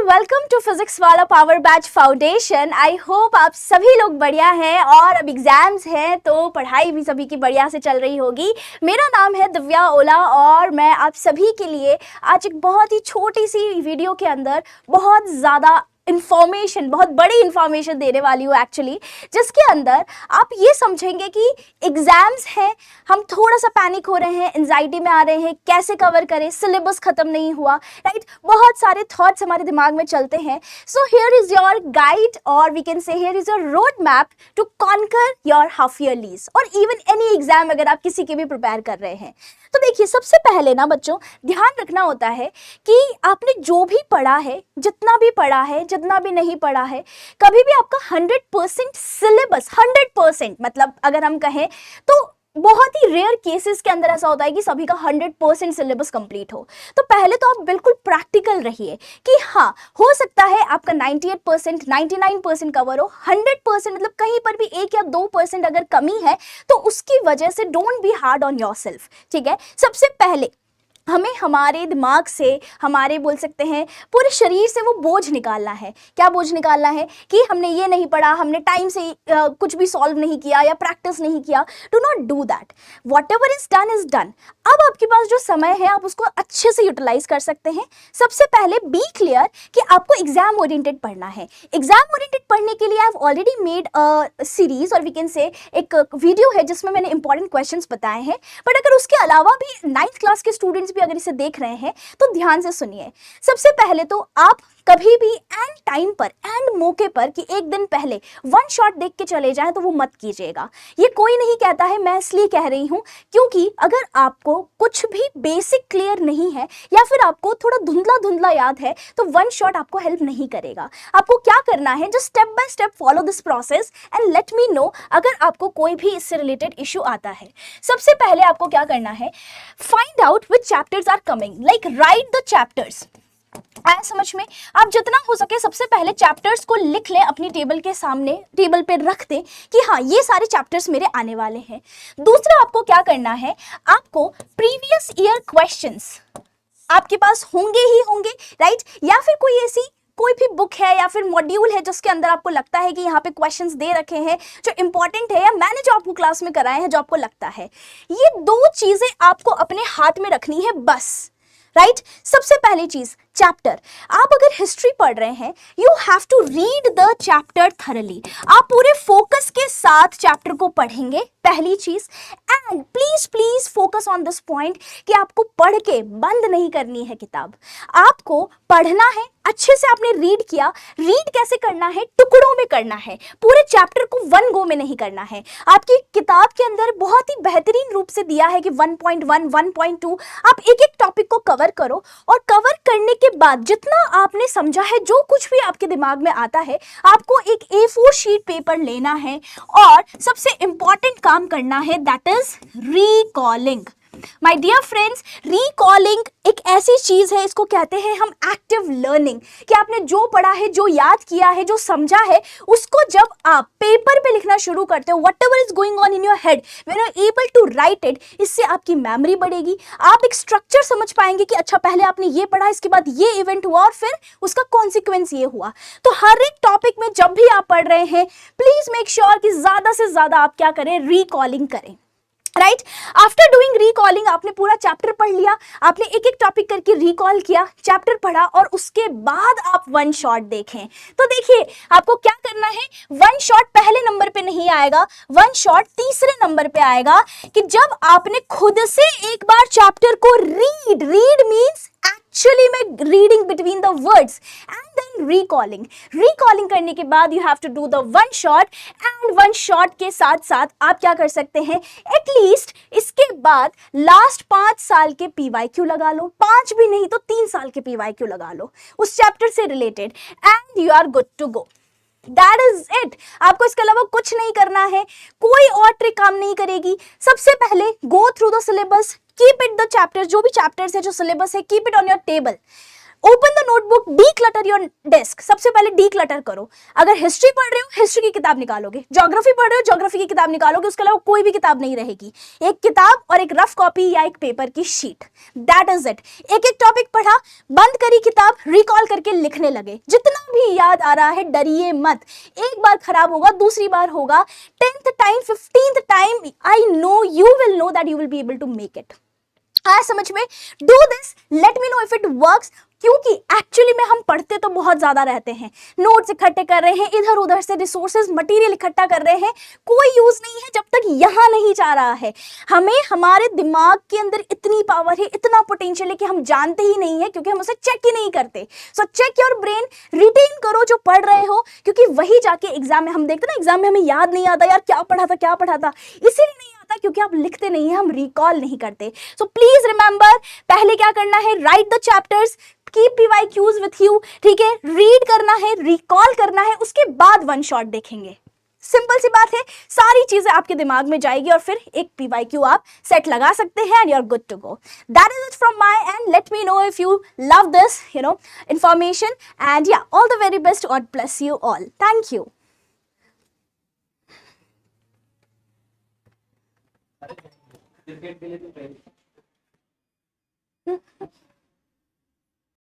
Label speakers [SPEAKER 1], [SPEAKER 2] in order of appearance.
[SPEAKER 1] Welcome to physics वाला power batch foundation. I hope आप सभी लोग बढ़िया हैं और अब एग्जाम्स हैं तो पढ़ाई भी सभी की बढ़िया से चल रही होगी। मेरा नाम है दिव्या ओला और मैं आप सभी के लिए आज एक बहुत ही छोटी सी वीडियो के अंदर बहुत ज़्यादा बहुत बड़ी इंफॉर्मेशन देने वाली हूँ एक्चुअली, जिसके अंदर आप ये समझेंगे कि एग्जाम्स हैं, हम थोड़ा सा पैनिक हो रहे हैं, एंजाइटी में आ रहे हैं, कैसे कवर करें, सिलेबस खत्म नहीं हुआ, राइट। बहुत सारे थॉट्स हमारे दिमाग में चलते हैं। So here is your guide और we can say here is your road map to conquer your half yearlies और इवन एनी एग्जाम अगर आप किसी के भी प्रिपेयर कर रहे हैं। तो देखिए, सबसे पहले ना बच्चों ध्यान रखना होता है कि आपने जो भी पढ़ा है, जितना भी पढ़ा है, जितना भी नहीं पढ़ा है, कभी भी आपका 100% सिलेबस 100% मतलब अगर हम कहें तो बहुत ही रेयर केसेस के अंदर ऐसा होता है कि सभी का 100% सिलेबस कंप्लीट हो। तो पहले तो आप बिल्कुल प्रैक्टिकल रहिए कि हाँ, हो सकता है आपका 98% 99% कवर हो, 100% मतलब कहीं पर भी 1 या 2% अगर कमी है तो उसकी वजह से don't be hard on yourself, ठीक है। सबसे पहले हमें हमारे दिमाग से, हमारे बोल सकते हैं पूरे शरीर से वो बोझ निकालना है। क्या बोझ निकालना है कि हमने ये नहीं पढ़ा, हमने टाइम से कुछ भी सॉल्व नहीं किया या प्रैक्टिस नहीं किया। Do not do that. What ever is done is done. अब आपके पास जो समय है आप उसको अच्छे से यूटिलाइज कर सकते हैं। सबसे पहले बी क्लियर कि आपको एग्जाम ओरिएंटेड पढ़ना है। एग्जाम ओरिएंटेड पढ़ने के लिए I have already made a series और वी कैन से एक वीडियो है जिसमें मैंने इंपॉर्टेंट क्वेश्चंस बताए हैं। बट अगर उसके अलावा भी 9th क्लास के स्टूडेंट्स भी अगर इसे देख रहे हैं तो ध्यान से सुनिए। सबसे पहले तो आप कभी भी एंड टाइम पर, एंड मौके पर कि एक दिन पहले वन शॉट देख के चले जाएं तो वो मत कीजिएगा। ये कोई नहीं कहता है, मैं इसलिए कह रही हूं क्योंकि अगर आपको कुछ भी बेसिक क्लियर नहीं है या फिर आपको थोड़ा धुंधला धुंधला याद है तो वन शॉट आपको हेल्प नहीं करेगा। आपको क्या करना है, just step by step follow this process and let me no अगर आपको कोई भी इससे रिलेटेड इश्यू आता है। सबसे पहले आपको क्या करना है, find out which chapters are coming, like write the chapters. आया समझ में? आप जितना हो सके सबसे पहले चैप्टर्स को लिख लें, अपनी टेबल के सामने, टेबल पे रख दें कि हाँ ये सारे चैप्टर्स मेरे आने वाले हैं। दूसरा आपको क्या करना है, आपको प्रीवियस ईयर क्वेश्चंस आपके पास होंगे ही होंगे, राइट। या फिर कोई भी बुक है या फिर मॉड्यूल है जिसके अंदर आपको लगता है कि यहाँ पे क्वेश्चंस दे रखे हैं जो इंपॉर्टेंट है या मैंने जो आपको क्लास में कराए हैं जो आपको लगता है, ये 2 चीजें आपको अपने हाथ में रखनी है बस, राइट। सबसे पहली चीज चैप्टर। आप अगर हिस्ट्री पढ़ रहे हैं you have to read the chapter thoroughly. आप पूरे फोकस के साथ चैप्टर को पढ़ेंगे, पहली चीज। And please please focus on this point कि आपको पढ़ के बंद नहीं करनी है किताब, आपको पढ़ना है। अच्छे से आपने रीड किया, रीड कैसे करना है, टुकड़ों में करना है, पूरे चैप्टर को वन गो में नहीं करना है। आपकी किताब के अंदर बहुत ही बेहतरीन रूप से दिया है कि 1.1 1.2 आप एक एक टॉपिक को कवर करो और कवर करने के बाद जितना आपने समझा है, जो कुछ भी आपके दिमाग में आता है, आपको एक A4 शीट पेपर लेना है और सबसे इंपॉर्टेंट काम करना है, that is recalling. My dear friends, recalling एक ऐसी चीज है, इसको कहते हैं हम एक्टिव लर्निंग, कि आपने जो पढ़ा है, जो याद किया है, जो समझा है, उसको जब आप पेपर पे लिखना शुरू करते हो, whatever is going on in your head, when you are able to write it, इससे आपकी मेमोरी बढ़ेगी। आप एक स्ट्रक्चर समझ पाएंगे कि अच्छा पहले आपने ये पढ़ा, इसके बाद ये इवेंट हुआ और फिर उसका कॉन्सिक्वेंस ये हुआ। तो हर एक टॉपिक में जब भी आप पढ़ रहे हैं प्लीज मेक श्योर कि ज्यादा से ज्यादा आप क्या करें, रिकॉलिंग करें, राइट। आफ्टर डूइंग रिकॉलिंग, आपने पूरा चैप्टर पढ़ लिया, आपने एक एक टॉपिक करके रिकॉल किया, चैप्टर पढ़ा और उसके बाद आप वन शॉट देखें। तो देखिए आपको क्या करना है, वन शॉट पहले नंबर पे नहीं आएगा, वन शॉट तीसरे नंबर पे आएगा कि जब आपने खुद से एक बार चैप्टर को रीड मीन्स एक्चुअली में reading between the words and then recalling करने के बाद you have to do the one shot. And one shot के साथ साथ आप क्या कर सकते हैं, एटलीस्ट इसके बाद लास्ट 5 साल के PYQ लगा लो, 5 भी नहीं तो 3 साल के PYQ लगा लो उस चैप्टर से related and you are good to go. That is it। आपको इसके अलावा कुछ नहीं करना है, कोई और ट्रिक काम नहीं करेगी। सबसे पहले go through the syllabus, keep it the chapters, जो भी चैप्टर्स है, जो सिलेबस है, keep it on your table. Open the notebook, D clutter your desk. सबसे पहले डी क्लटर करो। अगर हिस्ट्री पढ़ रहे हो, हिस्ट्री की किताब निकालोगे, ज्योग्राफी पढ़ रहे हो, ज्योग्राफी की किताब निकालोगे, उसके अलावा कोई भी किताब नहीं रहेगी। एक किताब और एक रफ कॉपी या एक पेपर की शीट, दैट इज इट। एक एक टॉपिक पढ़ा, बंद करी किताब, रिकॉल करके लिखने लगे। जितना भी याद आ रहा है डरिए मत, एक बार खराब होगा दूसरी बार होगा, 10th time 15th time I know you will know that you will be able to make it. आया समझ में? Do this, let me know if it works. क्योंकि एक्चुअली में हम पढ़ते तो बहुत ज्यादा रहते हैं, नोट्स इकट्ठे कर रहे हैं, इधर उधर से रिसोर्सेज मटेरियल इकट्ठा कर रहे हैं, कोई यूज नहीं है जब तक यहां नहीं जा रहा है। हमें हमारे दिमाग के अंदर इतनी पावर है, इतना पोटेंशियल है कि हम जानते ही नहीं है, क्योंकि हम उसे चेक ही नहीं करते। So check your brain, retain करो जो पढ़ रहे हो, क्योंकि वही जाके एग्जाम में हम देखते ना, एग्जाम में हमें याद नहीं आता यार क्या पढ़ा था क्या पढ़ा था, इसीलिए नहीं आता क्योंकि आप लिखते नहीं है, हम रिकॉल नहीं करते। सो प्लीज रिमेंबर, पहले क्या करना है, right the chapters, keep PYQs with you, ठीक है, रीड करना है, रिकॉल करना है, उसके बाद वन शॉट देखेंगे। सिंपल सी बात है, सारी चीजें आपके दिमाग में जाएगी और फिर एक पीवाईक्यू आप सेट लगा सकते हैं and you are good to go. That is it from my end, let me know if you love this information and या all the very best, god bless you all, thank you.
[SPEAKER 2] Cricket के लिए तो